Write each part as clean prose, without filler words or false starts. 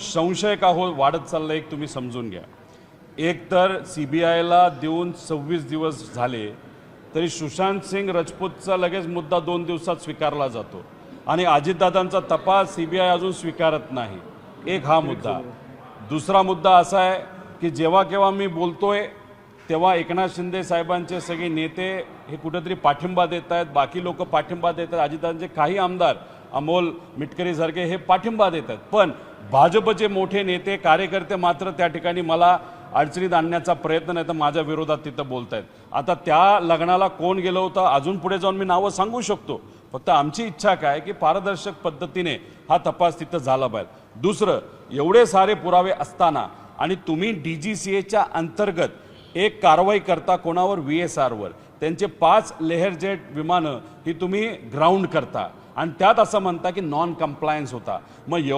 संशय का हो वाढत चालला एक तुम्ही समजून घ्या। एक तर CBIला देऊन 26 दिवस झाले तरी सुशांत सिंग राजपूतचा लगेच मुद्दा 2 दिवसात स्वीकारला जातो आणि अजितदादांचा तपास CBI अजून स्वीकारत नाही। एक हा मुद्दा। दुसरा मुद्दा असा आहे की जेव्हा केव्हा मी बोलतोय तेव्हा एकनाथ शिंदे साहेबांचे सगळे नेते हे कुठेतरी पाठिंबा देत आहेत, बाकी लोक पाठिंबा देत आहेत, अजितदादांचे काही आमदार अमोल मिटकरी सारखे हे पाठिंबा देत आहेत, पण भाजपचे मोठे नेते कार्यकर्ते मात्र त्या ठिकाणी मला अडचणीत आणण्याचा प्रयत्न नाही तर माझ्या विरोधात तिथं बोलत आहेत। आता त्या लग्नाला कोण गेलं होतं अजून पुढे जाऊन मी नावं सांगू शकतो, फक्त आमची इच्छा काय की पारदर्शक पद्धतीने हा तपास तिथं झाला पाहिजे। दुसरं, एवढे सारे पुरावे असताना आणि तुम्ही DGCAच्या अंतर्गत एक कारवाई करता कोणावर VSRवर, त्यांचे 5 लेहर जेट विमानं ही तुम्ही ग्राउंड करता आणि त्यात असं म्हणता की नॉन कम्प्लायन्स होता। मग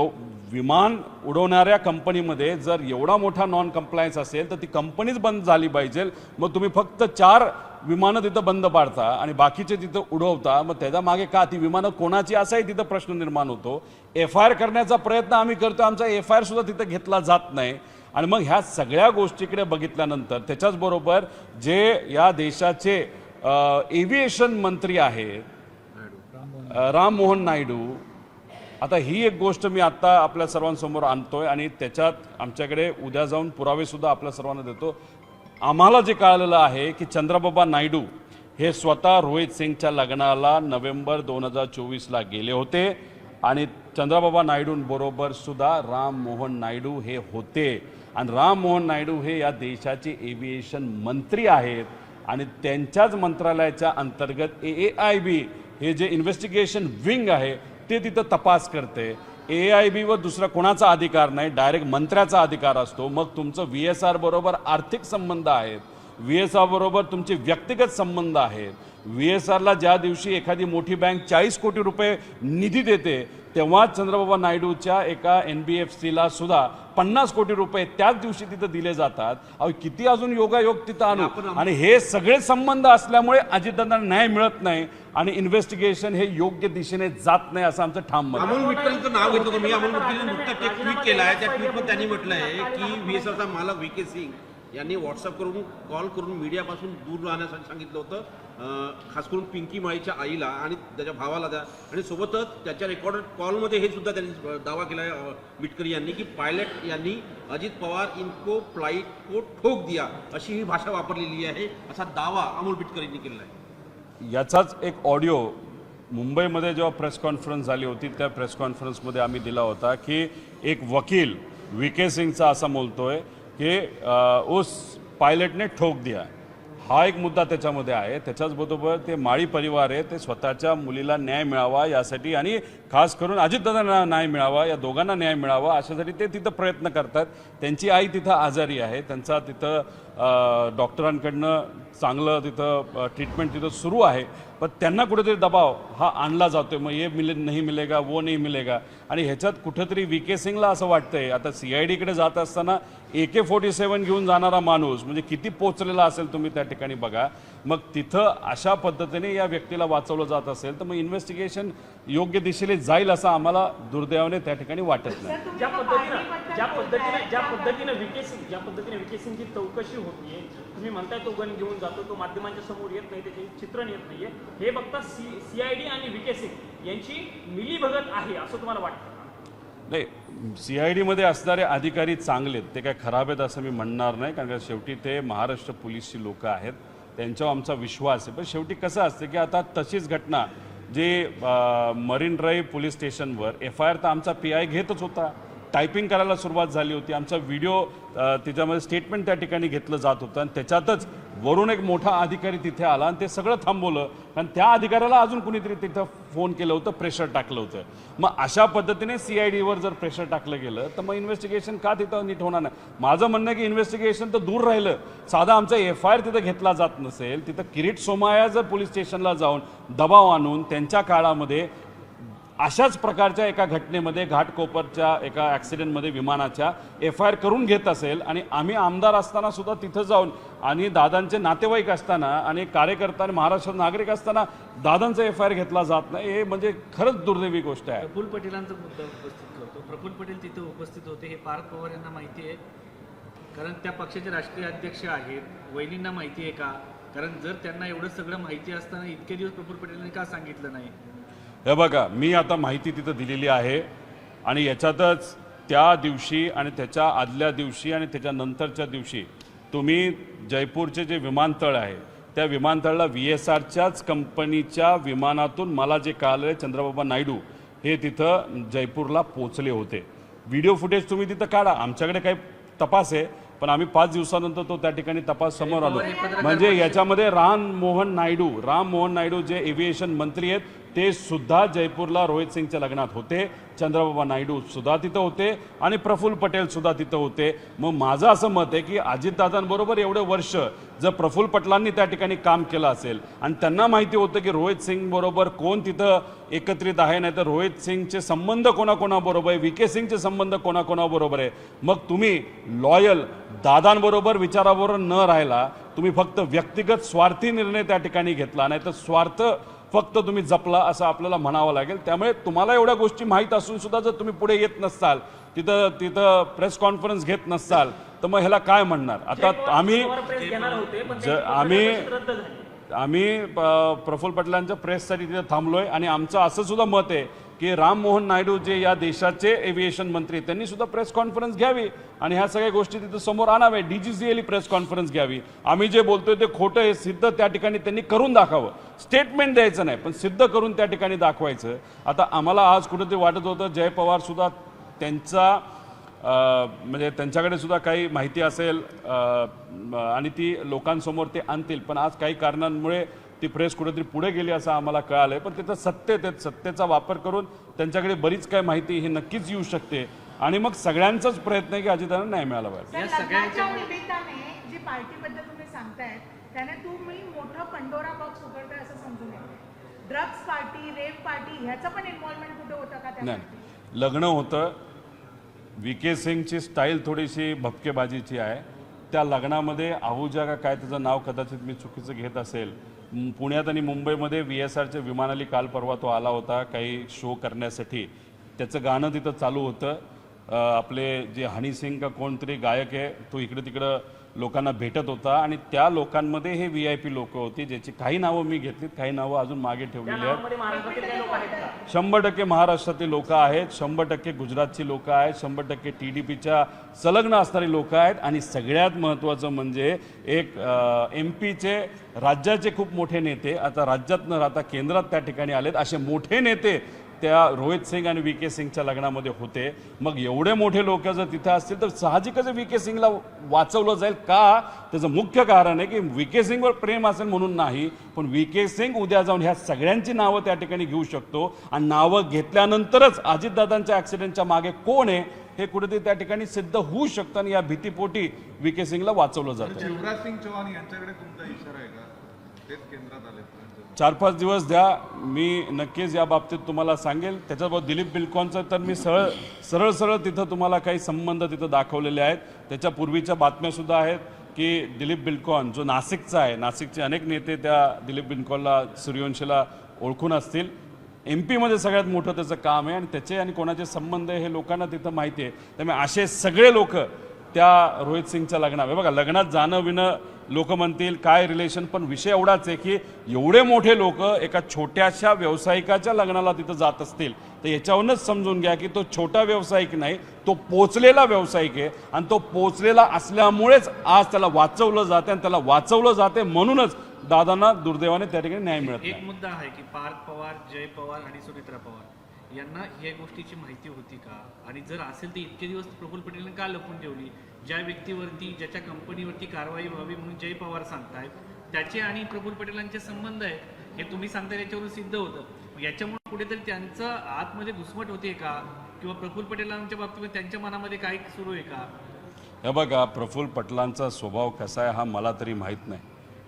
विमान उडवणाऱ्या कंपनीमध्ये जर एवढा मोठा नॉन कम्प्लायन्स असेल तर ती कंपनीच बंद झाली पाहिजे। मग तुम्ही फक्त 4 विमानं तिथं बंद पाडता आणि बाकीचे तिथं उडवता, मग त्याच्या मागे का ती विमानं कोणाची असाही तिथं प्रश्न निर्माण होतो। FIR करण्याचा प्रयत्न आम्ही करतो, आमचा FIR सुद्धा तिथं घेतला जात नाही। आणि मग ह्या सगळ्या गोष्टीकडे बघितल्यानंतर त्याच्याचबरोबर जे या देशाचे एव्हिएशन मंत्री आहेत राम मोहन नायडू, आता ही एक गोष्ट मी आता आपल्या सर्वांसमोर आणतोय आणि त्याच्यात आमच्याकडे उद्या जाऊन पुरावे सुद्धा आपल्या सर्वांना देतो। आम्हाला जे कळलेलं आहे की चंद्रबाबा नायडू हे स्वतः रोहित सिंगच्या लग्नाला नोव्हेंबर 2024ला गेले होते आणि चंद्रबाबा नायडूंबरोबर सुद्धा राम मोहन नायडू हे होते आणि राम मोहन नायडू हे या देशाचे एव्हिएशन मंत्री आहेत आणि त्यांच्याच मंत्रालयाच्या अंतर्गत AAIB हे जे इन्व्हेस्टिगेशन विंग आहे ते तिथं तपास करते। AAIB वर दुसरा कोणाचा अधिकार नाही, डायरेक्ट मंत्र्याचा अधिकार असतो। मग तुमचं VSR बरोबर आर्थिक संबंध आहेत, VSR बरोबर तुमचे व्यक्तिगत संबंध आहेत। VSRला ज्या दिवशी एखादी मोठी बँक 40 कोटी रुपये निधी देते तेव्हा चंद्रबाबा नायडूच्या एका NBFCला सुद्धा 50 कोटी रुपये त्याच दिवशी तिथं दिले जातात। अहो किती अजून योगायोग तिथं आणू, आणि हे सगळे संबंध असल्यामुळे अजितदादांना न्याय मिळत नाही आणि इन्व्हेस्टिगेशन हे योग्य दिशेने जात नाही असं आमचं ठाम मत आहे। अमोल मिटकरींचं नाव घेतलं मी, अमोल मिटकरींनी नुकतं एक ट्विट केलं आहे, त्या ट्विटमध्ये त्यांनी म्हटलं आहे की VSRचा मालक VK सिंग यांनी व्हॉट्सअप करून कॉल करून मीडियापासून दूर राहण्यासाठी सांगितलं होतं, खास करून पिंकी माळीच्या आईला आणि त्याच्या भावाला द्या, आणि सोबतच त्याच्या रेकॉर्डेड कॉलमध्ये हे सुद्धा त्यांनी दावा केला आहे मिटकरी यांनी की पायलट यांनी अजित पवार इनको फ्लाइट को ठोक दिया अशी ही भाषा वापरलेली आहे असा दावा अमोल मिटकरींनी केलेला आहे। याचाच एक ऑडिओ मुंबईमध्ये जेव्हा प्रेस कॉन्फरन्स झाली होती त्या प्रेस कॉन्फरन्समध्ये आम्ही दिला होता की एक वकील VK सिंगचा असा बोलतोय कि उस पायलट ने ठोक दिया, हा एक मुद्दा त्याच्यामध्ये आहे। त्याच्याचबरोबर ते माळी परिवार आहे ते स्वतःच्या मुलीला न्याय मिळावा यासाठी आणि खास करून अजितदादांना न्याय मिळावा, या दोघांना न्याय मिळावा अशासाठी ते तिथं प्रयत्न करतात। त्यांची आई तिथं आजारी आहे, त्यांचा तिथं डॉक्टरांकडनं चांगलं तिथं ट्रीटमेंट तिथं सुरू आहे, पण त्यांना कुठेतरी दबाव हा आणला जातोय, मग ये नहीं मिलेगा वो नहीं मिलेगा। आणि ह्याच्यात कुठेतरी VK सिंगला असं वाटतंय आता CIDकडे जात असताना AK-47 घेऊन जाणारा माणूस म्हणजे किती पोचलेला असेल तुम्ही त्या ठिकाणी बघा। मग तिथं अशा पद्धतीने या व्यक्तीला वाचवलं जात असेल तर मग इन्व्हेस्टिगेशन योग्य दिशेने जाईल असं आम्हाला दुर्दैवाने त्या ठिकाणी वाटत नाही। ज्या पद्धतीने VK सिंगची चौकशी होतीये, तुम्ही म्हणताय तो गण घेऊन जातो, तो माध्यमांच्या समोर येत नाही, त्याचे चित्रण येत नाहीये, हे बघता CID आणि VK सिंग यांची मिलीभगत आहे असं तुम्हाला वाटतं? नाही, CIDमध्ये असणारे अधिकारी चांगले आहेत, ते काय खराब आहेत असं मी म्हणणार नाही, कारण शेवटी ते महाराष्ट्र पोलीसची लोक आहेत, त्यांच्यावर आमचा विश्वास आहे। पण शेवटी कसं असतं की आता तशीच घटना जे मरीन ड्राईव्ह पोलीस स्टेशनवर FIR तर आमचा PI घेतच होता, टायपिंग करायला सुरुवात झाली होती, आमचा व्हिडिओ त्याच्यामध्ये स्टेटमेंट त्या ठिकाणी घेतलं जात होतं आणि त्याच्यातच वरून एक मोठा अधिकारी तिथे आला आणि ते सगळं थांबवलं कारण त्या अधिकाऱ्याला अजून कुणीतरी तिथं फोन केलं होतं, प्रेशर टाकलं होतं। मग अशा पद्धतीने CIDवर जर प्रेशर टाकलं गेलं तर मग इन्व्हेस्टिगेशन का तिथं नीट होणार नाही? माझं म्हणणं आहे की इन्व्हेस्टिगेशन तर दूर राहिलं, साधा आमचा FIR तिथं घेतला जात नसेल, तिथं किरीट सोमय्या जर पोलीस स्टेशनला जाऊन दबाव आणून त्यांच्या काळामध्ये अशाच प्रकारच्या एका घटनेमध्ये घाटकोपरच्या एका ॲक्सिडेंटमध्ये विमानाच्या FIR करून घेत असेल आणि आम्ही आमदार असताना सुद्धा तिथं जाऊन आणि दादांचे नातेवाईक असताना आणि कार्यकर्ता आणि महाराष्ट्र नागरिक असताना दादांचा FIR घेतला जात नाही, हे म्हणजे खरंच दुर्दैवी गोष्ट आहे. प्रफुल्ल पटेलांचा मुद्दा उपस्थित करतो. प्रफुल्ल पटेल तिथे उपस्थित होते हे पार्थ पवार यांना माहिती आहे, कारण त्या पक्षाचे राष्ट्रीय अध्यक्ष आहेत. वहिनींना माहिती आहे का? कारण जर त्यांना एवढं सगळं माहिती असताना इतके दिवस प्रफुल्ल पटेलांनी का सांगितलं नाही? हे बघा, मी आता माहिती तिथं दिलेली आहे आणि याच्यातच त्या दिवशी आणि त्याच्या आदल्या दिवशी आणि त्याच्यानंतरच्या दिवशी तुम्ही जयपूरचे जे विमानतळ आहे त्या विमानतळाला VSRच्याच कंपनीच्या विमानातून मला जे कळालं चंद्रबाबा नायडू हे तिथं जयपूरला पोचले होते. व्हिडिओ फुटेज तुम्ही तिथं काढा, आमच्याकडे काही तपास आहे, पण आम्ही 5 दिवसानंतर तो त्या ठिकाणी तपास समोर आलो. म्हणजे याच्यामध्ये राम मोहन नायडू जे एव्हिएशन मंत्री आहेत ते सुद्धा जयपूरला रोहित सिंगच्या लग्नात होते. चंद्रबाबा नायडू सुद्धा तिथं होते आणि प्रफुल्ल पटेल सुद्धा तिथं होते. मग माझं असं मत आहे की अजितदादांबरोबर एवढे वर्ष जर प्रफुल्ल पटेलांनी त्या ठिकाणी काम केलं असेल आणि त्यांना माहिती होतं की रोहित सिंग बरोबर कोण तिथं एकत्रित आहे, नाही तर रोहित सिंगचे संबंध कोणाकोणाबरोबर आहे, VK सिंगचे संबंध कोणाकोणाबरोबर आहे, मग तुम्ही लॉयल दादांबरोबर विचाराबरोबर न राहिला तुम्ही फक्त व्यक्तिगत स्वार्थी निर्णय त्या ठिकाणी घेतला, नाही तर स्वार्थ फक्त तुम्ही जपला असं आपल्याला म्हणावं लागेल. त्यामुळे तुम्हाला एवढ्या गोष्टी माहीत असून सुद्धा जर तुम्ही पुढे येत नसाल, तिथं प्रेस कॉन्फरन्स घेत नसाल, तर मग ह्याला काय म्हणणार? आता आम्ही प्रफुल्ल पटेलांच्या प्रेससाठी तिथे थांबलोय आणि आमचं असं सुद्धा मत आहे की राम मोहन नायडू जे या देशाचे एव्हिएशन मंत्री त्यांनी सुद्धा प्रेस कॉन्फरन्स घ्यावी आणि ह्या सगळ्या गोष्टी तिथं समोर आणाव्या. DGCL प्रेस कॉन्फरन्स घ्यावी. आम्ही जे बोलतोय ते खोटं हे सिद्ध त्या ठिकाणी त्यांनी करून दाखवावं. स्टेटमेंट द्यायचं नाही, पण सिद्ध करून त्या ठिकाणी दाखवायचं. आता आम्हाला आज कुठेतरी वाटत होतं जय पवार सुद्धा त्यांचा म्हणजे त्यांच्याकडे सुद्धा काही माहिती असेल आणि ती लोकांसमोर ते आणतील, पण आज काही कारणांमुळे ती प्रेस कुठेतरी पुढे गेली असं आम्हाला कळालं आहे. पण तिथं सत्तेचा वापर करून त्यांच्याकडे बरीच काय माहिती ही नक्कीच येऊ शकते आणि मग सगळ्यांचाच प्रयत्न आहे की अजितांना न्याय मिळाला पाहिजे. या सगळ्यांच्या निमित्ताने जी पार्टीबद्दल तुम्ही सांगताय त्याने तुम्ही मोठा पंडोरा बॉक्स उघडताय असं समजू नये. ड्रग्स पार्टी, रेप पार्टी ह्याचं पण इन्व्हॉल्वमेंट कुठे होतं का? त्या नाही, लग्न होतं. VK सिंगची स्टाईल थोडीशी भपकेबाजीची आहे. त्या लग्नामध्ये आहूजा का काय त्याचं नाव कदाचित मी चुकीचं घेत असेल, पुण्यात आणि मुंबईमध्ये VSRच्या विमानाली काल परवा तो आला होता काही शो करण्यासाठी. त्याचं गाणं तिथं चालू होतं. आपले जे हनी सिंग का कोणतरी गायक आहे तो इकडे तिकडं लोकांना भेटत होता आणि त्या लोकांमध्ये हे VIP लोक होती ज्याची काही नावं मी घेतलीत, काही नावं अजून मागे ठेवलेली आहेत. 100% महाराष्ट्रातील लोक आहेत, 100% गुजरातची लोक आहेत, 100% TDPच्या संलग्न असणारी लोक आहेत आणि सगळ्यात महत्त्वाचं म्हणजे एक MP राज्याचे खूप मोठे नेते आता राज्यात न राहता केंद्रात त्या ठिकाणी आलेत. असे मोठे नेते त्या रोहित सिंग आणि VK सिंगच्या लग्नामध्ये होते. मग एवढे मोठे लोक जर तिथे असतील तर साहजिकच VK सिंगला वाचवलं जाईल का? त्याचं मुख्य कारण आहे की VK सिंगवर प्रेम असेल म्हणून नाही, पण VK सिंग उद्या जाऊन ह्या सगळ्यांची नावं त्या ठिकाणी घेऊ शकतो आणि नावं घेतल्यानंतरच अजितदादांच्या ॲक्सिडेंटच्या मागे कोण आहे हे कुठेतरी त्या ठिकाणी सिद्ध होऊ शकतं आणि या भीतीपोटी VK सिंगला वाचवलं जातं. शिवराज सिंग चौहान यांच्याकडे तुमचा इशारा आहे का? तेच केंद्रात आले 4-5 दिवस द्या, मी नक्कीच या बाबतीत तुम्हाला सांगेल. त्याच्याबरोबर दिलीप बिल्कॉनचं तर मी सरळ तिथं तुम्हाला काही संबंध तिथं दाखवलेले आहेत. त्याच्या पूर्वीच्या बातम्यासुद्धा आहेत की दिलीप बिल्कॉन जो नाशिकचा आहे, नाशिकचे अनेक नेते त्या दिलीप बिल्कॉनला सूर्यवंशीला ओळखून असतील. MP मध्ये सगळ्यात मोठं त्याचं काम आहे आणि त्याचे आणि कोणाचे संबंध हे लोकांना तिथं माहिती आहे. त्यामुळे असे सगळे लोक त्या रोहित सिंगच्या लग्नात बघा, लग्नात जाणं विणं लोक म्हणतील काय रिलेशन, पण विषय एवढाच आहे की एवढे मोठे लोक एका छोट्याशा व्यावसायिकाच्या लग्नाला तिथं जात असतील तर याच्यावरूनच समजून घ्या की तो छोटा व्यावसायिक नाही, तो पोचलेला व्यावसायिक आहे आणि तो पोचलेला असल्यामुळेच आज त्याला वाचवलं जाते आणि त्याला वाचवलं जाते म्हणूनच दादांना दुर्दैवाने त्या ठिकाणी न्याय मिळत एक नाही. मुद्दा आहे की पार्थ पवार, जय पवार आणि सुनेत्रा पवार यांना या गोष्टीची माहिती होती का? आणि जर असेल तर इतके दिवस प्रफुल्ल पटेलांनी का लपून ठेवली? ज्या व्यक्तीवरती, ज्याच्या कंपनीवरती कारवाई व्हावी म्हणून जय पवार सांगतायत, त्याचे आणि प्रफुल्ल पटेलांचे संबंध आहेत हे तुम्ही सांगता याच्यावरून सिद्ध होतं. याच्यामुळे कुठेतरी त्यांचं आतमध्ये घुसमट होते का? किंवा प्रफुल्ल पटेलांच्या बाबतीत त्यांच्या मनामध्ये काय सुरू आहे का? हे बघा, प्रफुल्ल पटेलांचा स्वभाव कसा आहे हा मला तरी माहीत नाही,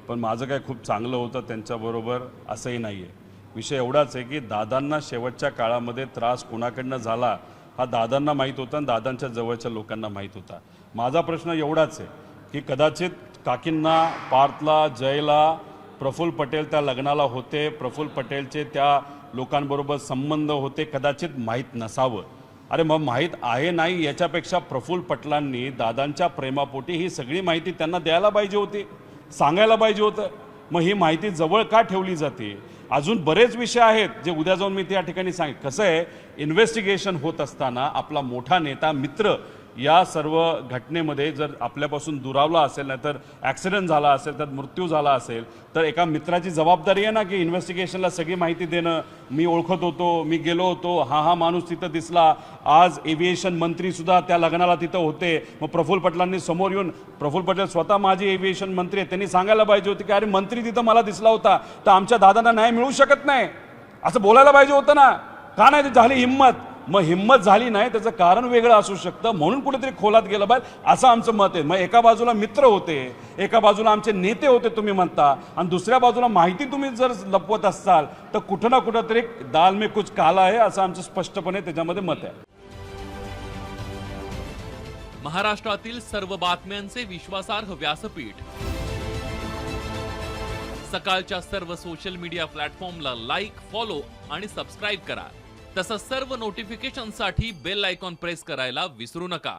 पण माझं काय खूप चांगलं होतं त्यांच्याबरोबर असंही नाही आहे. विषय एवढाच आहे की दादांना शेवटच्या काळामध्ये त्रास कोणाकडनं झाला हा दादांना माहीत होता आणि दादांच्या जवळच्या लोकांना माहीत होता. माझा प्रश्न एवढाच आहे की कदाचित काकींना, पार्थला, जयला, प्रफुल्ल पटेल त्या लग्नाला होते, प्रफुल्ल पटेलचे त्या लोकांबरोबर संबंध होते, कदाचित माहीत नसावं. अरे मग माहीत आहे नाही याच्यापेक्षा प्रफुल्ल पटेलांनी दादांच्या प्रेमापोटी ही सगळी माहिती त्यांना द्यायला पाहिजे होती, सांगायला पाहिजे होतं. मग ही माहिती जवळ का ठेवली जाते? अजून बरेच विषय आहेत जे उद्या जाऊन मी त्या ठिकाणी कसं आहे, इन्व्हेस्टिगेशन होत असताना आपला मोठा नेता, मित्र या सर्व घटनेमध्ये जर आपल्यापासून दुरावला असेल, नाही तर ॲक्सिडेंट झाला असेल, तर मृत्यू झाला असेल, तर एका मित्राची जबाबदारी आहे ना की इन्व्हेस्टिगेशनला सगळी माहिती देणं. मी ओळखत होतो, मी गेलो होतो, हा माणूस तिथं दिसला, आज एव्हिएशन मंत्रीसुद्धा त्या लग्नाला तिथं होते. मग प्रफुल्ल पटेलांनी समोर येऊन, प्रफुल्ल पटेल स्वतः माझे एव्हिएशन मंत्री आहेत, त्यांनी सांगायला पाहिजे होते की अरे मंत्री तिथं मला दिसला होता, तर आमच्या दादांना न्याय मिळू शकत नाही, असं बोलायला पाहिजे होतं ना. का नाही झाली हिंमत? मग हिंमत झाली नाही, त्याचं कारण वेगळं असू शकतं, म्हणून कुठेतरी खोलात गेलं पाहिजे असं आमचं मत आहे. मग एका बाजूला मित्र होते, एका बाजूला आमचे नेते होते तुम्ही म्हणता, आणि दुसऱ्या बाजूला माहिती तुम्ही जर लपवत असाल तर कुठं ना कुठं तरी दाल में कुछ काला आहे असं आमचं स्पष्टपणे त्याच्यामध्ये मत आहे. महाराष्ट्रातील सर्व बातम्यांचे विश्वासार्ह व्यासपीठ, सकाळच्या सर्व सोशल मीडिया प्लॅटफॉर्मला लाईक, फॉलो आणि सबस्क्राईब करा. तसंच सर्व नोटिफिकेशनसाठी बेल आयकॉन प्रेस करायला विसरू नका.